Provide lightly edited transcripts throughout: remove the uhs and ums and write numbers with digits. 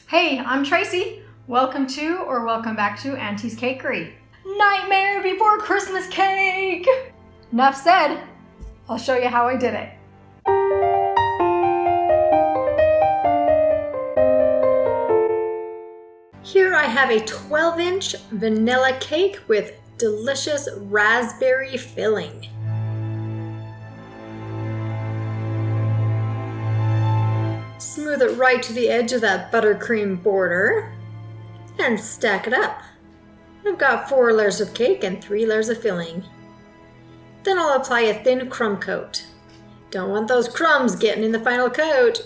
Hey, I'm Tracy. Welcome to or welcome back to Auntie's Cakery. Nightmare Before Christmas cake! Enough said. I'll show you how I did it. Here I have a 12-inch vanilla cake with delicious raspberry filling. Smooth it right to the edge of that buttercream border and stack it up. I've got 4 layers of cake and 3 layers of filling. Then I'll apply a thin crumb coat. Don't want those crumbs getting in the final coat.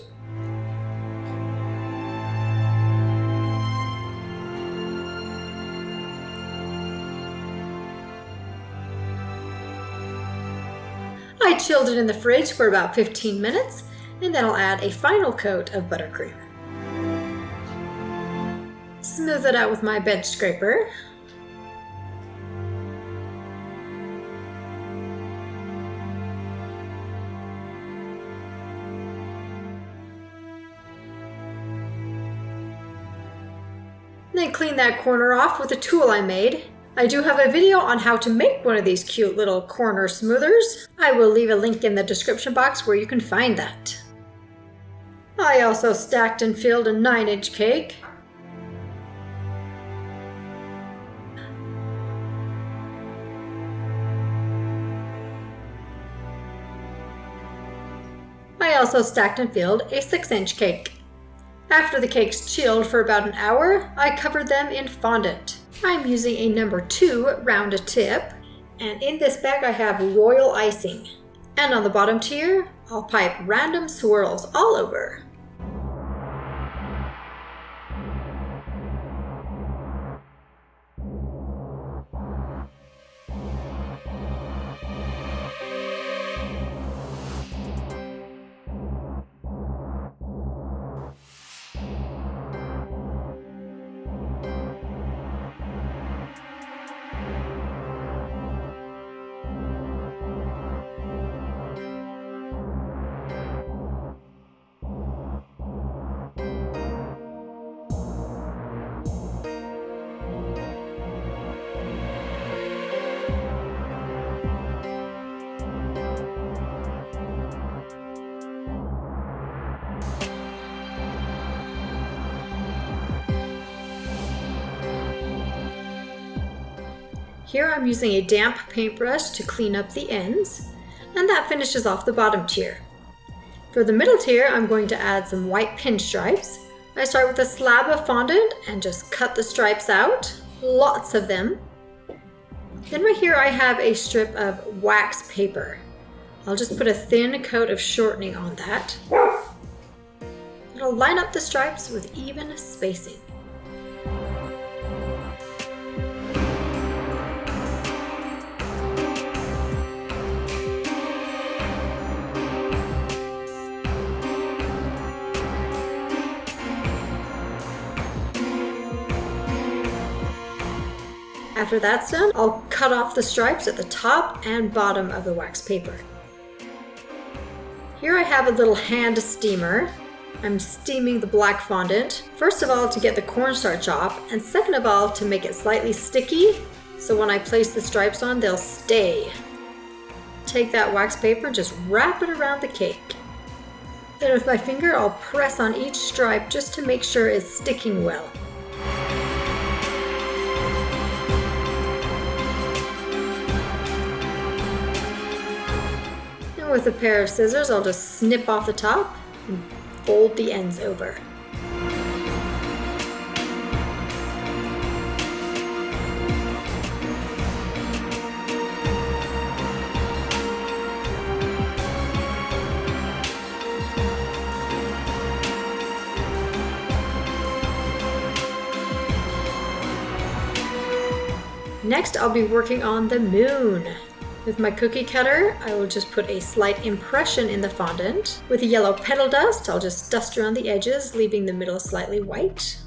I chilled it in the fridge for about 15 minutes, and then I'll add a final coat of buttercream. Smooth it out with my bench scraper. Then clean that corner off with a tool I made. I do have a video on how to make one of these cute little corner smoothers. I will leave a link in the description box where you can find that. I also stacked and filled a 9-inch cake. I also stacked and filled a 6-inch cake. After the cakes chilled for about an hour, I covered them in fondant. I'm using a number 2 round tip, and in this bag I have royal icing. And on the bottom tier, I'll pipe random swirls all over. Here I'm using a damp paintbrush to clean up the ends, and that finishes off the bottom tier. For the middle tier, I'm going to add some white pinstripes. I start with a slab of fondant and just cut the stripes out, lots of them. Then right here I have a strip of wax paper. I'll just put a thin coat of shortening on that. It'll line up the stripes with even spacing. After that's done, I'll cut off the stripes at the top and bottom of the wax paper. Here I have a little hand steamer. I'm steaming the black fondant, first of all to get the cornstarch off, and second of all to make it slightly sticky, so when I place the stripes on, they'll stay. Take that wax paper, just wrap it around the cake. Then with my finger, I'll press on each stripe just to make sure it's sticking well. With a pair of scissors, I'll just snip off the top and fold the ends over. Next, I'll be working on the moon. With my cookie cutter, I will just put a slight impression in the fondant. With the yellow petal dust, I'll just dust around the edges, leaving the middle slightly white.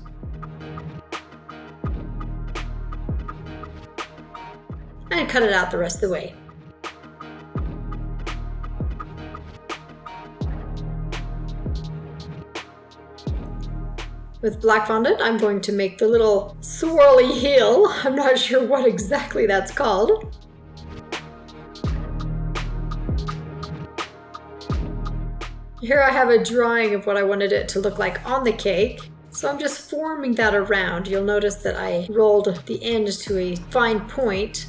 And cut it out the rest of the way. With black fondant, I'm going to make the little swirly heel. I'm not sure what exactly that's called. Here I have a drawing of what I wanted it to look like on the cake. So I'm just forming that around. You'll notice that I rolled the end to a fine point.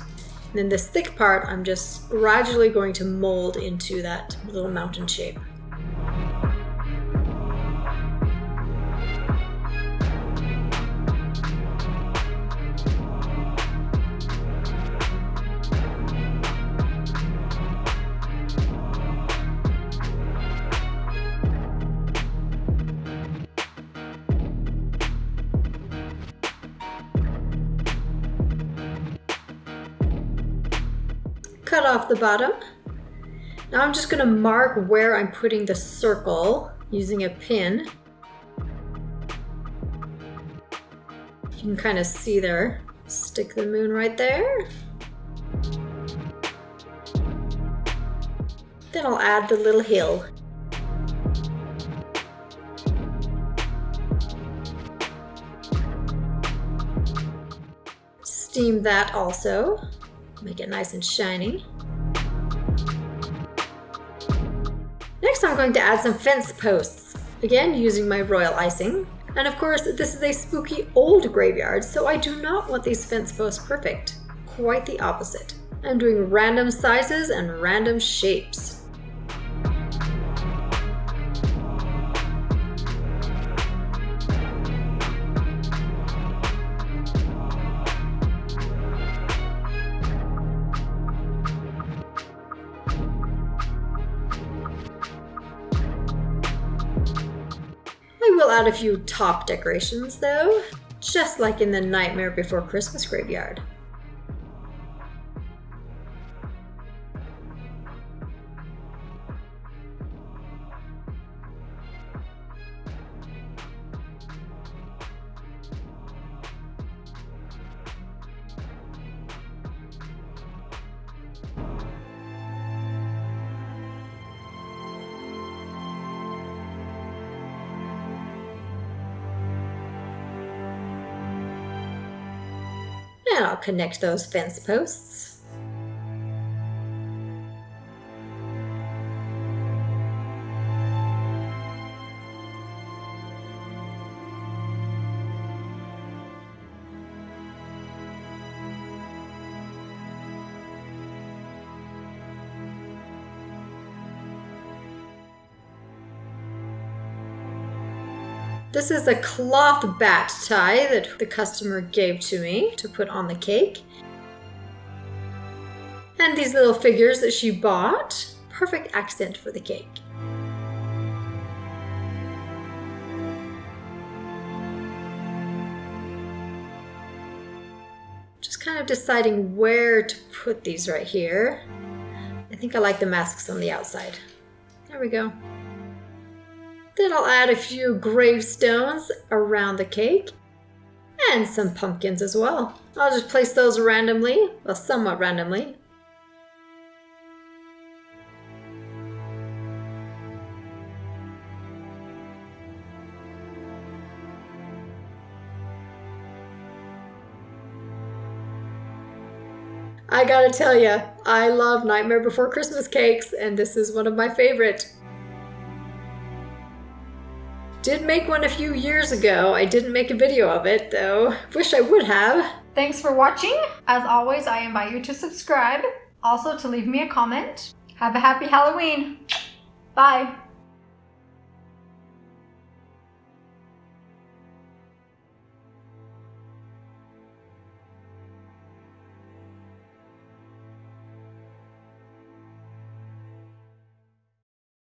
And then this thick part, I'm just gradually going to mold into that little mountain shape. Cut off the bottom. Now I'm just going to mark where I'm putting the circle using a pin. You can kind of see there. Stick the moon right there. Then I'll add the little hill. Steam that also. Make it nice and shiny. Next I'm going to add some fence posts, again using my royal icing. And of course this is a spooky old graveyard, so I do not want these fence posts perfect. Quite the opposite. I'm doing random sizes and random shapes. We'll add a few top decorations though, just like in the Nightmare Before Christmas graveyard. And I'll connect those fence posts. This is a cloth bat tie that the customer gave to me to put on the cake. And these little figures that she bought. Perfect accent for the cake. Just kind of deciding where to put these right here. I think I like the masks on the outside. There we go. Then I'll add a few gravestones around the cake and some pumpkins as well. I'll just place those randomly, well, somewhat randomly. I gotta tell you, I love Nightmare Before Christmas cakes, and this is one of my favorite. Did make one a few years ago. I didn't make a video of it though. Wish I would have. Thanks for watching. As always, I invite you to subscribe. Also to leave me a comment. Have a happy Halloween. Bye.